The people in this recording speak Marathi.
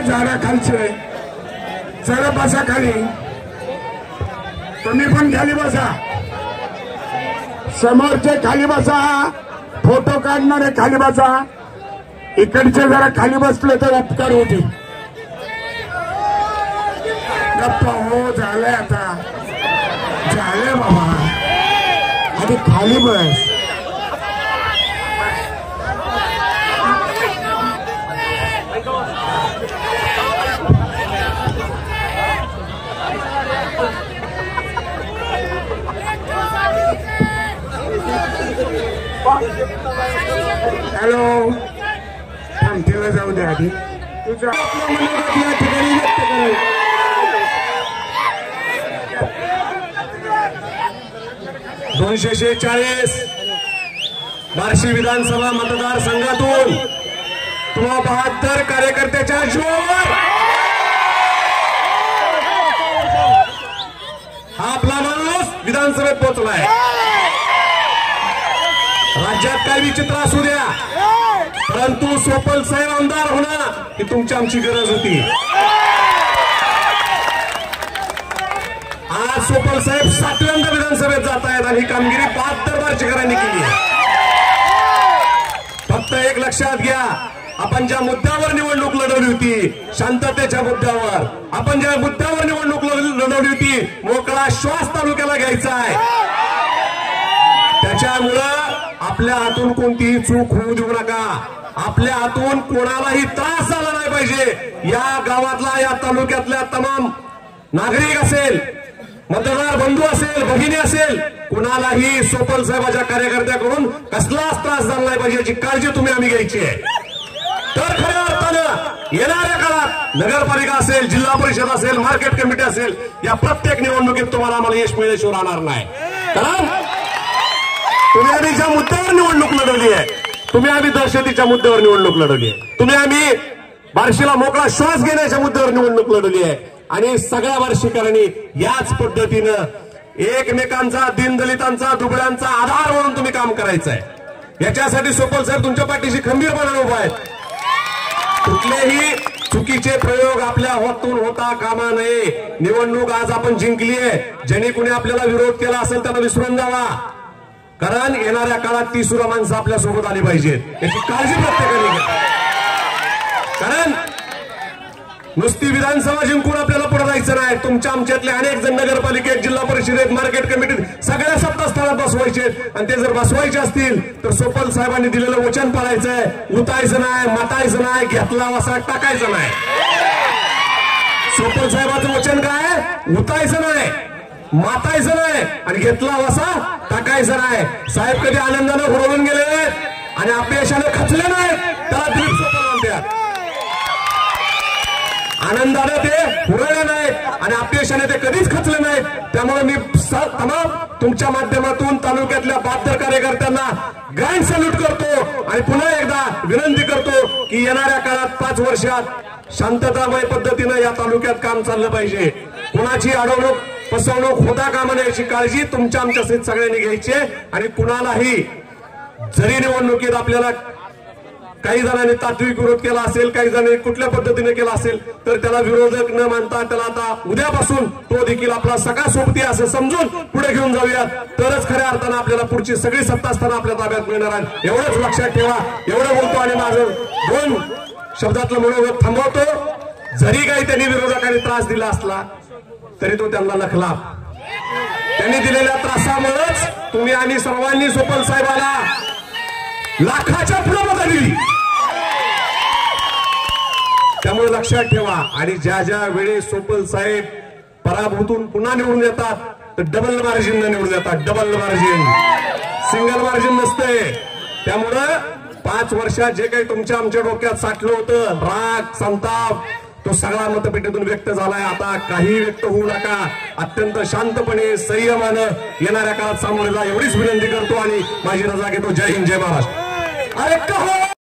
झाडाखालचे जरा बसा खाली, तुम्ही पण खाली बसा, समोरचे खाली बसा, फोटो काढणारे खाली बसा, इकडचे जरा खाली बसले तर उपकार होतील. गप्पा हो झालंय, आता झालंय बाबा, आधी खाली बस. हॅलो, थांबतेला जाऊ दे आधी, तुझं आपलं मनोगत या ठिकाणी व्यक्त कर. 246 बार्शी विधानसभा मतदारसंघातून तुम्हा 72 कार्यकर्त्याच्या जोर हा आपला माणूस विधानसभेत पोहोचलाय. राज्यात काय विचित्र असू द्या, परंतु सोपल साहेब आमदार होणं ही तुमची आमची गरज होती. आज सोपल साहेब 7व्यांदा विधानसभेत जात आहेत आणि ही कामगिरी 72 बार्शीकरांनी केली आहे. फक्त एक लक्षात घ्या, आपण ज्या मुद्द्यावर निवडणूक लढवली होती, शांततेच्या मुद्द्यावर, आपण ज्या मुद्द्यावर निवडणूक लढवली होती, मोकळा श्वास तालुक्याला घ्यायचा आहे. त्याच्यामुळं आपल्या हातून कोणतीही चूक होऊ देऊ नका. आपल्या हातून कोणालाही त्रास झाला नाही पाहिजे. या गावातला, या तालुक्यातल्या तमाम नागरिक असेल, मतदार बंधू असेल, भगिनी असेल, कुणालाही सोपल साहेबाच्या कार्यकर्त्याकडून कसलाच त्रास झाला नाही पाहिजे याची काळजी तुम्ही आम्ही घ्यायची आहे. तर खऱ्या अर्थानं येणाऱ्या काळात नगरपालिका असेल, जिल्हा परिषद असेल, मार्केट कमिटी असेल, या प्रत्येक निवडणुकीत तुम्हाला आम्हाला यश मिळाल्याशिवाय राहणार नाही. कारण तुम्ही आम्ही ज्या मुद्द्यावर निवडणूक लढवली आहे, तुम्ही आम्ही दहशतीच्या मुद्द्यावर निवडणूक लढवली आहे, तुम्ही आम्ही बार्शीला मोकळा श्वास घेण्याच्या मुद्द्यावर निवडणूक लढवली आहे. आणि सगळ्या बार्शीकरांनी याच पद्धतीनं एकमेकांचा, दीनदलितांचा, दुबळ्यांचा आधार म्हणून तुम्ही काम करायचं आहे. याच्यासाठी सोपल साहेब तुमच्या पाठीशी खंबीरपणाने उभा आहेत. कुठलेही चुकीचे प्रयोग आपल्या हातून होता कामा नये. निवडणूक आज आपण जिंकली आहे, ज्यांनी कुणी आपल्याला विरोध केला असेल त्यांना विसरून जावा. कारण येणाऱ्या काळात ती सुरा माणसं आपल्या सोबत आली पाहिजेत याची काळजी प्रत्येकाने घ्या. कारण नुसती विधानसभा जिंकून आपल्याला पुढे जायचं नाही. तुमच्या आमच्यातले अनेक जण नगरपालिकेत, जिल्हा परिषदेत, मार्केट कमिटीत सगळ्या सत्तास्थानात बसवायचे. आणि ते जर बसवायचे असतील तर सोपल साहेबांनी दिलेलं वचन पाळायचंय. उतायचं नाही, मतायचं नाही, घेतला वसा टाकायचं नाही. सोपल साहेबांचं वचन काय? उतायचं नाही, मातायचं नाही आणि घेतला वसा टाकायचं नाही. साहेब कधी आनंदानं हुरळून गेले आणि अपयशाने खचले नाहीत, त्याला दिलीप सोपल म्हणतात. आनंदाने ते हुरळले नाहीत आणि अपयशाने ते कधीच खचले नाहीत. त्यामुळे मी तमाम तुमच्या माध्यमातून तालुक्यातल्या 72 कार्यकर्त्यांना ग्रँड सॅल्यूट करतो आणि पुन्हा एकदा विनंती करतो की येणाऱ्या काळात 5 वर्षात शांततामय पद्धतीनं या तालुक्यात काम चाललं पाहिजे. कुणाची अडवणूक, फसवणूक होता कामा नये याची काळजी तुमच्या आमच्या सगळ्यांनी घ्यायची आहे. आणि कुणालाही जरी निवडणुकीत आपल्याला काही जणांनी तात्विक विरोध केला असेल, काही जणांनी कुठल्या पद्धतीने केला असेल, तर त्याला विरोधक न मानता त्याला आता उद्यापासून तो देखील आपला सगळा सोबती असं समजून पुढे घेऊन जाऊयात. तरच खऱ्या अर्थानं आपल्याला पुढची सगळी सत्तास्थानं आपल्या ताब्यात मिळणार आहे. एवढंच लक्षात ठेवा. एवढं बोलतो आणि माझं 2 शब्दातलं मनोगत थांबवतो. जरी काही त्यांनी विरोधकांनी त्रास दिला असला तरी तो त्यांना लखला. त्यांनी दिलेल्या त्रासामुळेच तुम्ही आम्ही सर्वांनी सोपल साहेबाला लाखाच्या पुढे मतं दिली. त्यामुळे लक्षात ठेवा. आणि ज्या ज्या वेळी सोपल साहेब पराभूतून पुन्हा निवडून येतात तर डबल मार्जिन निवडून येतात. डबल मार्जिन, सिंगल मार्जिन नसते. त्यामुळं 5 वर्षात जे काही तुमच्या आमच्या डोक्यात साठलं होतं राग, संताप, तो सगळा मतपेटीतून व्यक्त झालाय. आता काही व्यक्त होऊ नका. अत्यंत शांतपणे, संयमानं येणाऱ्या काळात सामोरे जा एवढीच विनंती करतो आणि माझी रजा घेतो. जय हिंद, जय महाराष्ट्र. अरे कहो